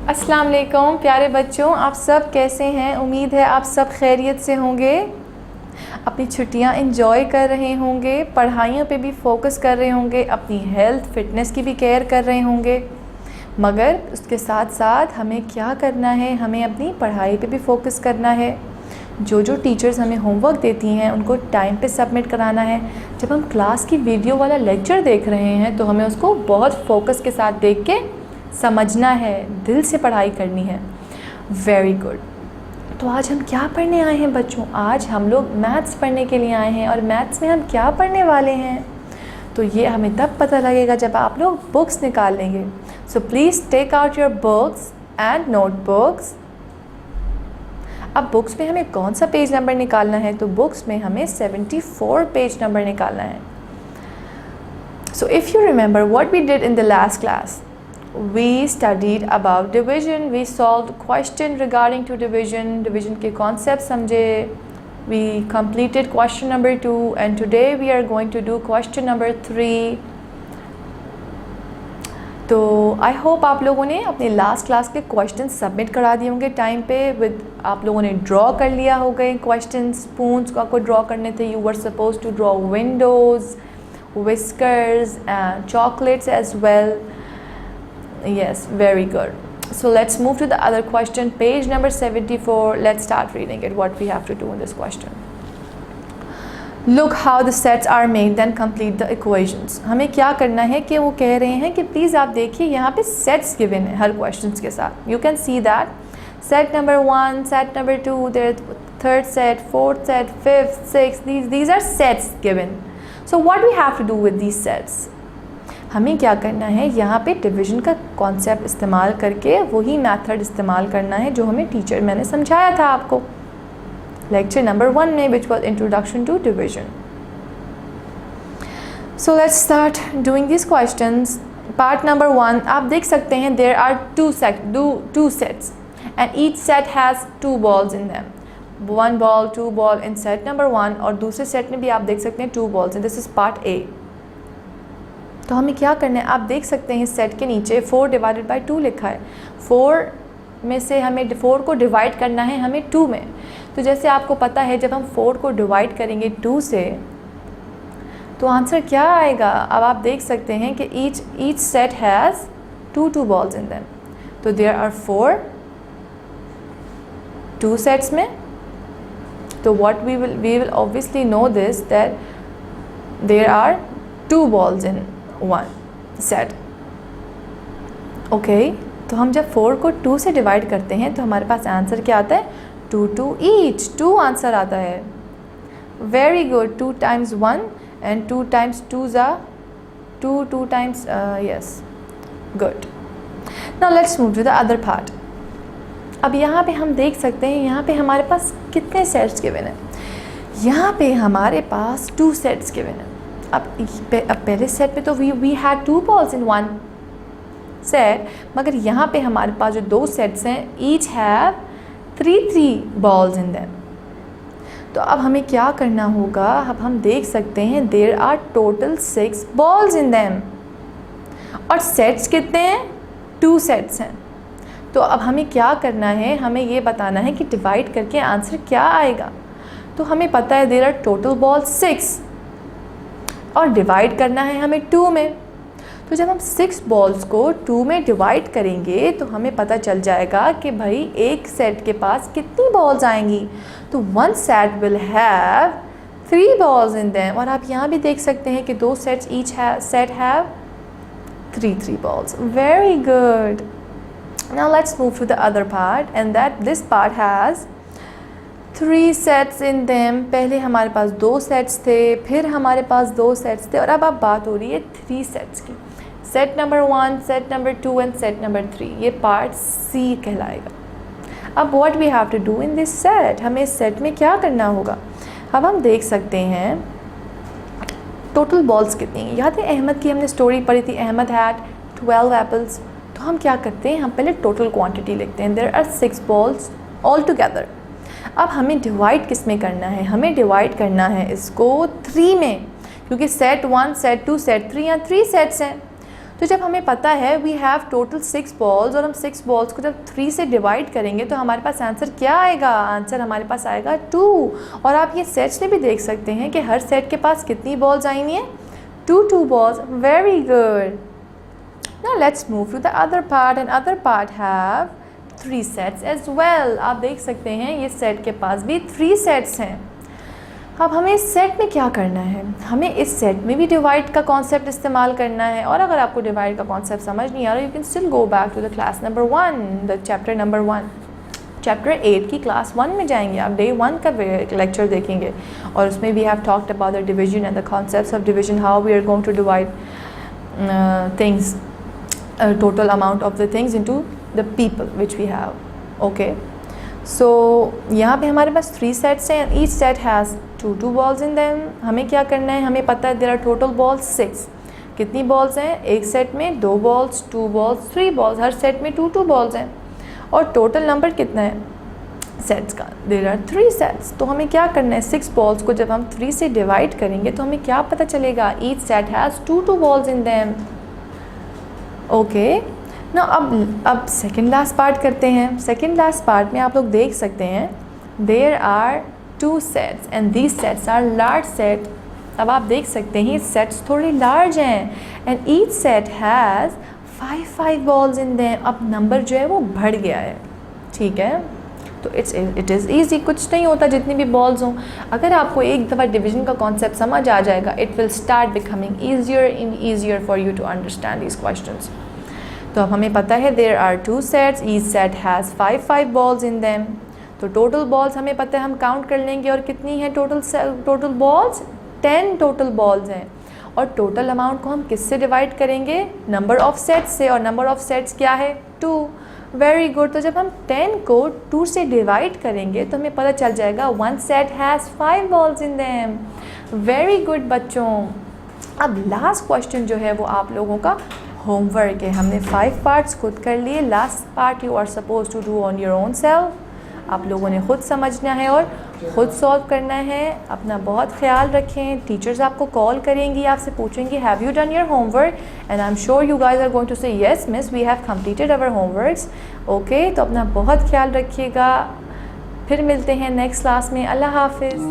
अस्सलाम वालेकुम प्यारे बच्चों, आप सब कैसे हैं। उम्मीद है आप सब खैरियत से होंगे, अपनी छुट्टियां एंजॉय कर रहे होंगे, पढ़ाइयों पे भी फोकस कर रहे होंगे, अपनी हेल्थ फिटनेस की भी केयर कर रहे होंगे। मगर उसके साथ साथ हमें क्या करना है, हमें अपनी पढ़ाई पे भी फोकस करना है। जो टीचर्स हमें होमवर्क देती हैं उनको टाइम पे सबमिट कराना है। जब हम क्लास की वीडियो वाला लेक्चर देख रहे हैं तो हमें उसको बहुत फोकस के साथ देख के समझना है, दिल से पढ़ाई करनी है। Very good. तो आज हम क्या पढ़ने आए हैं बच्चों? आज हम लोग मैथ्स पढ़ने के लिए आए हैं। और मैथ्स में हम क्या पढ़ने वाले हैं तो ये हमें तब पता लगेगा जब आप लोग बुक्स निकाल लेंगे। So please take out your books and notebooks. अब बुक्स में हमें कौन सा पेज नंबर निकालना है? तो बुक्स में हमें 74 पेज नंबर निकालना है। So if you remember what we did in the last class, we studied about division, we solved question regarding to division के concept समझे, we completed question number 2 and today we are going to do question number 3। तो I hope आप लोगों ने अपने last class के question submit करा दिए होंगे टाइम पे। विद आप लोगों ने ड्रॉ कर लिया होगा क्वेश्चन, स्पून्स को आपको ड्रॉ करने थे। You were suppose to draw windows, whiskers and chocolates as well। Yes, very good. So let's move to the other question, page number 74. Let's start reading it, what we have to do in this question. Look how the sets are made, then complete the equations। हमें क्या करना है कि वो कह रहे हैं कि प्लीज़ आप देखिए यहाँ पे sets given है हर questions के साथ। You can see that set number 1, set number 2, there's third set, fourth set, fifth, sixth, these are sets given। So what we have to do with these sets? हमें क्या करना है, यहाँ पे division का कॉन्सेप्ट इस्तेमाल करके वही मेथड इस्तेमाल करना है जो हमें टीचर मैंने समझाया था आपको लेक्चर नंबर 1 में, which was introduction to division. So let's start doing this questions. Part number 1 आप देख सकते हैं there are two sets and each set has 2 balls in them. 1 ball 2 ball in set number 1 और दूसरे set में भी आप देख सकते हैं 2 balls in. This is part A. तो हमें क्या करना है, आप देख सकते हैं सेट के नीचे 4 डिवाइडेड बाई 2 लिखा है। 4 में से हमें 4 को डिवाइड करना है हमें 2 में। तो जैसे आपको पता है जब हम 4 को डिवाइड करेंगे 2 से तो आंसर क्या आएगा। अब आप देख सकते हैं कि each set has 2 balls in them. तो देयर आर 4 2 सेट्स में। तो what we will obviously know this that there are 2 balls in 1 set. Okay, तो हम जब 4 को 2 से डिवाइड करते हैं तो हमारे पास आंसर क्या आता है, 2 ईच। 2 आंसर आता है। Very good. 2 times 1 and 2 times 2 are 2 times yes, good। now let's move to the other part। अब यहाँ पे हम देख सकते हैं यहाँ पे हमारे पास कितने सेट्स गिवन हैं। यहाँ पे हमारे पास 2 सेट्स गिवन हैं। अब पहले सेट पे तो we had 2 balls in 1 set, मगर यहाँ पे हमारे पास जो 2 सेट्स हैं each have 3 balls in them. तो अब हमें क्या करना होगा, अब हम देख सकते हैं there are total 6 balls in them और सेट्स कितने हैं, 2 सेट्स हैं। तो अब हमें क्या करना है, हमें ये बताना है कि डिवाइड करके आंसर क्या आएगा। तो हमें पता है देयर आर टोटल balls 6 और डिवाइड करना है हमें 2 में। तो जब हम 6 balls को 2 में डिवाइड करेंगे तो हमें पता चल जाएगा कि भाई एक सेट के पास कितनी बॉल्स आएंगी। तो 1 set will have 3 balls in them. और आप यहाँ भी देख सकते हैं कि 2 sets each set have 3 balls। Very good. Now let's move to the other part and that this part has 3 sets in them. पहले हमारे पास 2 सेट्स थे, फिर हमारे पास 2 सेट्स थे और अब बात हो रही है 3 सेट्स की। Set number 1, set number 2 and set number 3। ये पार्ट सी कहलाएगा। अब what we have to do in this set, हमें इस सेट में क्या करना होगा। अब हम देख सकते हैं टोटल बॉल्स कितनी हैं। याद है अहमद की हमने स्टोरी पढ़ी थी, अहमद हैड 12 एप्पल्स। तो हम क्या करते हैं, हम पहले टोटल क्वांटिटी लिखते हैं। There are 6 balls all together. अब हमें डिवाइड किस में करना है, हमें डिवाइड करना है इसको 3 में, क्योंकि सेट 1, सेट 2, सेट 3 या 3 सेट्स हैं। तो जब हमें पता है वी हैव टोटल 6 बॉल्स और हम 6 बॉल्स को जब 3 से डिवाइड करेंगे तो हमारे पास आंसर क्या आएगा? आंसर हमारे पास आएगा 2। और आप ये सेट्स में भी देख सकते हैं कि हर सेट के पास कितनी बॉल्स आई हुई हैं? 2 balls. Very good. Now let's move to the other part and other part have 3 sets as well. आप देख सकते हैं ये सेट के पास भी 3 सेट्स हैं। अब हमें इस सेट में क्या करना है? हमें इस सेट में भी डिवाइड का कॉन्सेप्ट इस्तेमाल करना है। और अगर आपको डिवाइड का कॉन्सेप्ट समझ नहीं आ रहा, you can still go back to the class number 1, the chapter number 1, chapter 8 की क्लास 1 में जाएंगे आप, डे 1 का लेक्चर देखेंगे और उसमें we have talked about the division and the concepts of division, how we are going to divide things, total amount of the things into the people which we have. Okay, so यहाँ पे हमारे पास 3 sets हैं। Each set has 2 balls in them. हमें क्या करना है? हमें पता है देयर आर टोटल बॉल्स 6। कितनी बॉल्स हैं एक सेट में? 2 बॉल्स, 2 बॉल्स, 3 बॉल्स। हर सेट में 2 बॉल्स हैं। और टोटल नंबर कितना है सेट्स का? There are 3 sets. तो हमें क्या करना है? 6 बॉल्स को जब हम 3 से डिवाइड करेंगे तो हमें क्या पता चलेगा? Each set has 2 balls in them. Okay ना, अब सेकेंड लास्ट पार्ट करते हैं। सेकेंड लास्ट पार्ट में आप लोग देख सकते हैं there are 2 sets and these sets are large set. अब आप देख सकते हैं ये सेट्स थोड़े लार्ज हैं and each set has 5 balls in them. अब नंबर जो है वो बढ़ गया है, ठीक है? तो इट इज़ ईजी, कुछ नहीं होता जितनी भी बॉल्स हों। अगर आपको एक दफ़ा डिवीजन का कॉन्सेप्ट समझ आ जाएगा, it will start becoming easier and easier for you to understand these questions. तो अब हमें पता है there are 2 sets, each set has 5 balls in them. तो टोटल बॉल्स हमें पता है, हम काउंट कर लेंगे। और कितनी है टोटल बॉल्स? 10 टोटल बॉल्स हैं। और टोटल अमाउंट को हम किससे डिवाइड करेंगे? नंबर ऑफ सेट्स से। और नंबर ऑफ सेट्स क्या है? 2। Very good. तो जब हम 10 को 2 से डिवाइड करेंगे तो हमें पता चल जाएगा 1 set has 5 balls in them. Very good बच्चों। अब लास्ट क्वेश्चन जो है वो आप लोगों का होमवर्क है। हमने 5 पार्ट्स खुद कर लिए। Last part you are suppose to do on your own self. आप लोगों ने खुद समझना है और ख़ुद सॉल्व करना है। अपना बहुत ख्याल रखें। टीचर्स आपको कॉल करेंगी, आपसे पूछेंगी have you done your homework, and I am sure you guys are going to say yes miss we have completed our homeworks. Okay, तो अपना बहुत ख्याल रखिएगा। फिर मिलते हैं नेक्स्ट क्लास में। अल्लाह हाफिज़।